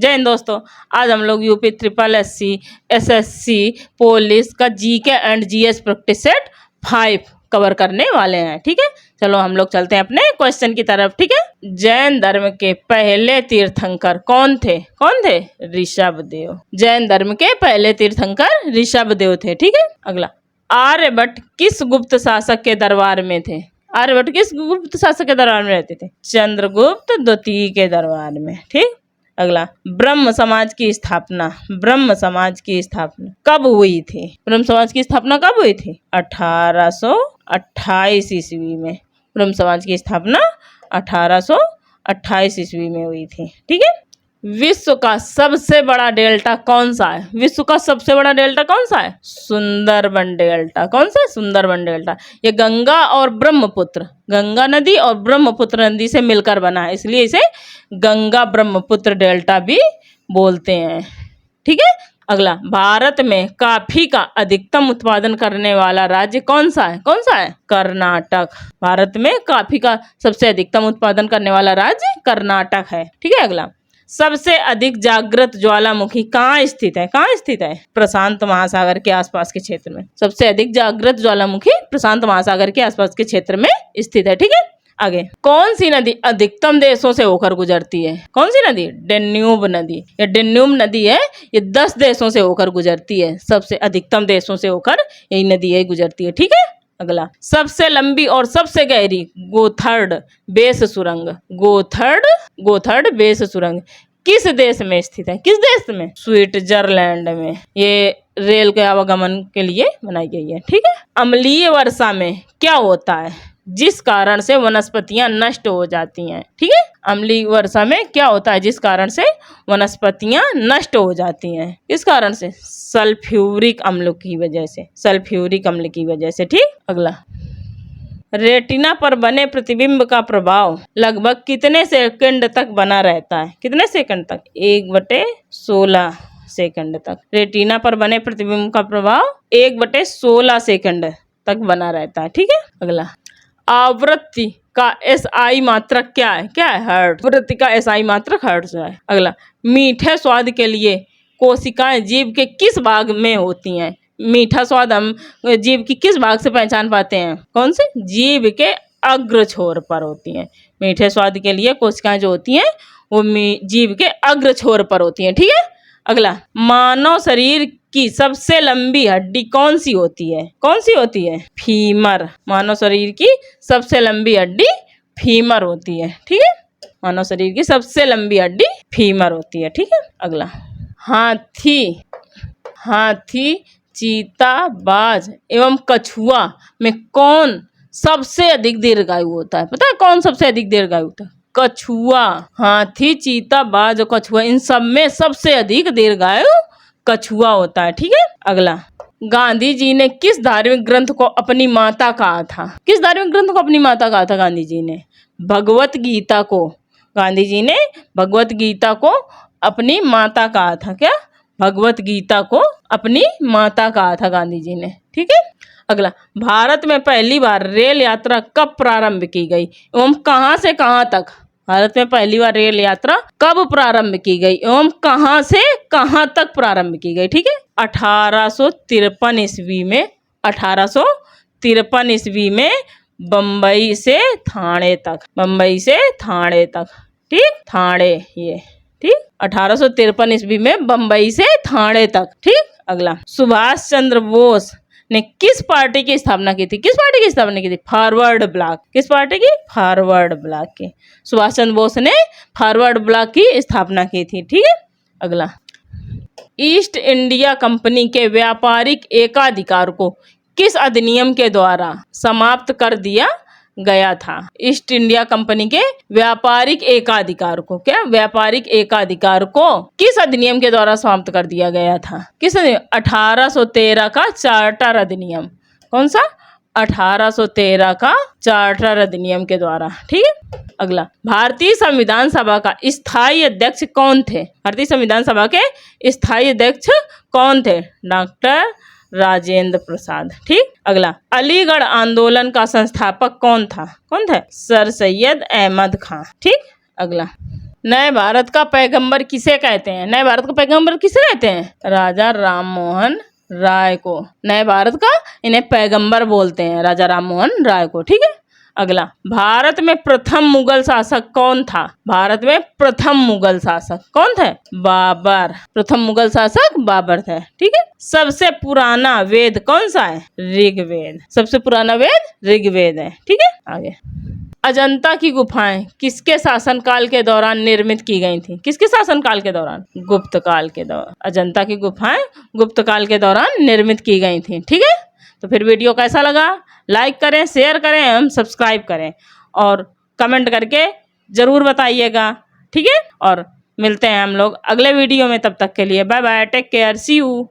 जय हिंद दोस्तों। आज हम लोग UP triple SC SSC police का GK and GS practice set 5 cover करने वाले हैं। ठीक है, चलो हम लोग चलते हैं अपने क्वेश्चन की तरफ। ठीक है, जैन धर्म के पहले तीर्थंकर कौन थे? ऋषभदेव। जैन धर्म के पहले तीर्थंकर ऋषभदेव थे। ठीक है, अगला, आर्यभट्ट किस गुप्त शासक के दरबार में थे? आर्यभट्ट किस गुप्त शासक के दरबार में रहते थे? चंद्रगुप्त द्वितीय के दरबार में। ठीक, अगला, ब्रह्म समाज की स्थापना कब हुई थी? ब्रह्म समाज की स्थापना कब हुई थी? 1828 ईस्वी में। ब्रह्म समाज की स्थापना 1828 ईस्वी में हुई थी। ठीक है, विश्व का सबसे बड़ा डेल्टा कौन सा है? विश्व का सबसे बड़ा डेल्टा कौन सा है? सुंदरबन डेल्टा। कौन सा? सुंदरबन डेल्टा। ये गंगा और ब्रह्मपुत्र, गंगा नदी और ब्रह्मपुत्र नदी से मिलकर बना है, इसलिए इसे गंगा ब्रह्मपुत्र डेल्टा भी बोलते हैं। ठीक है, अगला, भारत में कॉफी का अधिकतम उत्पादन करने वाला राज्य कौन सा है? कर्नाटक। भारत में कॉफी का सबसे अधिकतम उत्पादन करने वाला राज्य कर्नाटक है। ठीक है, अगला, सबसे अधिक जागृत ज्वालामुखी कहाँ स्थित है? प्रशांत महासागर के आसपास के क्षेत्र में। सबसे अधिक जागृत ज्वालामुखी प्रशांत महासागर के आसपास के क्षेत्र में स्थित है। ठीक है, आगे, कौन सी नदी अधिकतम देशों से होकर गुजरती है? कौन सी नदी? डेन्यूब नदी। ये डेन्यूब नदी है, ये 10 देशों से होकर गुजरती है। सबसे अधिकतम देशों से होकर यही नदी है गुजरती है। ठीक है, अगला, सबसे लंबी और सबसे गहरी गोथर्ड बेस सुरंग किस देश में स्थित है? किस देश में? स्विट्जरलैंड में। ये रेल के आवागमन के लिए बनाई गई है। ठीक है, अम्लीय वर्षा में क्या होता है जिस कारण से वनस्पतियां नष्ट हो जाती हैं? ठीक है, अम्लीय वर्षा में क्या होता है जिस कारण से वनस्पतियां नष्ट हो जाती हैं? किस कारण से? सल्फ्यूरिक अम्ल की वजह से। ठीक, अगला, रेटिना पर बने प्रतिबिंब का प्रभाव लगभग कितने सेकंड तक बना रहता है? कितने सेकंड तक? 1/16 सेकंड तक। रेटिना पर बने प्रतिबिंब का प्रभाव 1/16 सेकंड तक बना रहता है। ठीक है, अगला, आवृत्ति का एसआई मात्रक क्या है? हर्ट्ज। आवृत्ति का एसआई मात्रक हर्ट्ज है। अगला, मीठे स्वाद के लिए कोशिकाएं जीभ के किस भाग में होती हैं? मीठा स्वाद हम जीभ की किस भाग से पहचान पाते हैं? कौन से? जीभ के अग्र छोर पर होती हैं। मीठे स्वाद के लिए कोशिकाएं जो होती हैं वो जीभ के अग्र छोर पर होती हैं। ठीक है, अगला, मानव शरीर की सबसे लंबी हड्डी कौन सी होती है? फीमर। मानव शरीर की सबसे लंबी हड्डी फीमर होती है। ठीक है, मानव शरीर की सबसे लंबी हड्डी फीमर होती है। ठीक है, अगला, हाथी, चीता, बाज एवं कछुआ में कौन सबसे अधिक दीर्घायु होता है? पता है कौन सबसे अधिक दीर्घायु होता है? कछुआ। हाथी, चीता, बाज और कछुआ, इन सब में सबसे अधिक दीर्घायु कछुआ होता है। ठीक है, अगला, गांधी जी ने किस धार्मिक ग्रंथ को अपनी माता कहा था? गांधी जी ने भगवत गीता को। गांधी जी ने भगवत गीता को अपनी माता कहा था। क्या? भगवत गीता को अपनी माता कहा था गांधी जी ने। ठीक है, अगला, भारत में पहली बार रेल यात्रा कब प्रारंभ की गई एवं कहां से कहां तक? भारत में पहली बार रेल यात्रा कब प्रारंभ की गई एवं कहां से कहां तक प्रारंभ की गई? ठीक है, 1853 ईस्वी में। 1853 ईस्वी में बम्बई से थाने तक। ठीक, थाने, ये ठीक, 1853 ईस्वी में बम्बई से थाने तक। ठीक, अगला, सुभाष चंद्र बोस ने किस पार्टी की स्थापना की थी? Forward block. किस पार्टी की? फॉरवर्ड ब्लॉक की। सुभाष चंद्र बोस ने फॉरवर्ड ब्लॉक की स्थापना की थी। ठीक है, अगला, ईस्ट इंडिया कंपनी के व्यापारिक एकाधिकार को किस अधिनियम के द्वारा समाप्त कर दिया गया था? ईस्ट इंडिया कंपनी के व्यापारिक एकाधिकार को किस अधिनियम के द्वारा समाप्त कर दिया गया था? किस अधिनियम? 1813 का चार्टर अधिनियम। कौन सा? 1813 का चार्टर अधिनियम के द्वारा। ठीक है, अगला, भारतीय संविधान सभा का स्थायी अध्यक्ष कौन थे? डॉक्टर राजेंद्र प्रसाद। ठीक, अगला, अलीगढ़ आंदोलन का संस्थापक कौन था? सर सैयद अहमद खां। ठीक, अगला, नए भारत का पैगंबर किसे कहते हैं? नए भारत का पैगंबर किसे कहते हैं? राजा राममोहन राय को नए भारत का इन्हें पैगंबर बोलते हैं, राजा राममोहन राय को। ठीक है। अगला, भारत में प्रथम मुगल शासक कौन था? भारत में प्रथम मुगल शासक कौन थे? बाबर। प्रथम मुगल शासक बाबर थे। ठीक है। सबसे पुराना वेद कौन सा है? ऋग्वेद। सबसे पुराना वेद ऋग्वेद है। ठीक है। आगे, अजंता की गुफाएं किसके शासनकाल के दौरान निर्मित की गई थी? किसके शासनकाल के दौरान? गुप्त काल के दौरान। अजंता की गुफाएं गुप्त काल के दौरान निर्मित की गई थी। ठीक है। तो फिर वीडियो कैसा लगा? लाइक करें, शेयर करें एवं सब्सक्राइब करें और कमेंट करके जरूर बताइएगा। ठीक है। और मिलते हैं हम लोग अगले वीडियो में, तब तक के लिए bye bye, take care, see you.